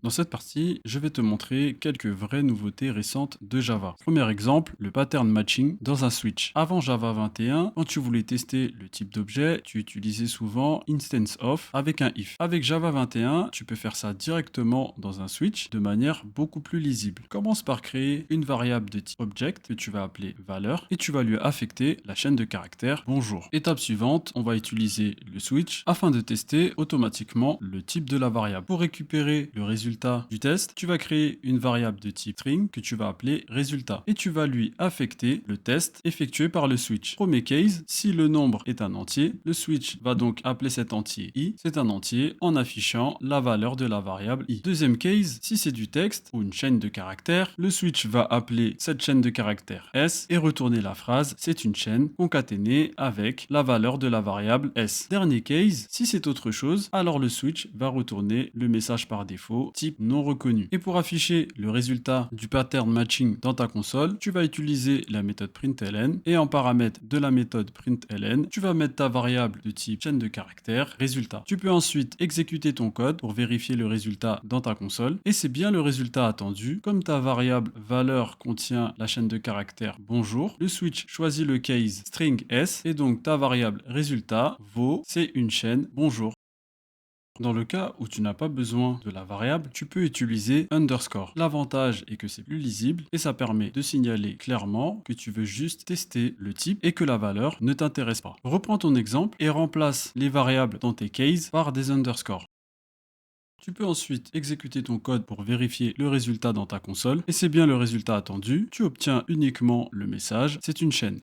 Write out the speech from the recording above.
Dans cette partie, je vais te montrer quelques vraies nouveautés récentes de Java. Premier exemple, le pattern matching dans un switch. Avant Java 21, quand tu voulais tester le type d'objet, tu utilisais souvent instance of avec un if. Avec Java 21, tu peux faire ça directement dans un switch de manière beaucoup plus lisible. Commence par créer une variable de type object que tu vas appeler valeur et tu vas lui affecter la chaîne de caractères bonjour. Étape suivante, on va utiliser le switch afin de tester automatiquement le type de la variable. Pour récupérer le résultat du test, tu vas créer une variable de type string que tu vas appeler résultat et tu vas lui affecter le test effectué par le switch. Premier case, si le nombre est un entier, le switch va donc appeler cet entier i, c'est un entier, en affichant la valeur de la variable i. Deuxième case, si c'est du texte ou une chaîne de caractères, le switch va appeler cette chaîne de caractères s et retourner la phrase c'est une chaîne concaténée avec la valeur de la variable s. Dernier case, si c'est autre chose, alors le switch va retourner le message par défaut type non reconnu. Et pour afficher le résultat du pattern matching dans ta console, tu vas utiliser la méthode println et en paramètre de la méthode println, tu vas mettre ta variable de type chaîne de caractères résultat. Tu peux ensuite exécuter ton code pour vérifier le résultat dans ta console et c'est bien le résultat attendu. Comme ta variable valeur contient la chaîne de caractères bonjour, le switch choisit le case string s et donc ta variable résultat vaut c'est une chaîne bonjour. Dans le cas où tu n'as pas besoin de la variable, tu peux utiliser underscore. L'avantage est que c'est plus lisible et ça permet de signaler clairement que tu veux juste tester le type et que la valeur ne t'intéresse pas. Reprends ton exemple et remplace les variables dans tes cases par des underscores. Tu peux ensuite exécuter ton code pour vérifier le résultat dans ta console et c'est bien le résultat attendu. Tu obtiens uniquement le message, c'est une chaîne.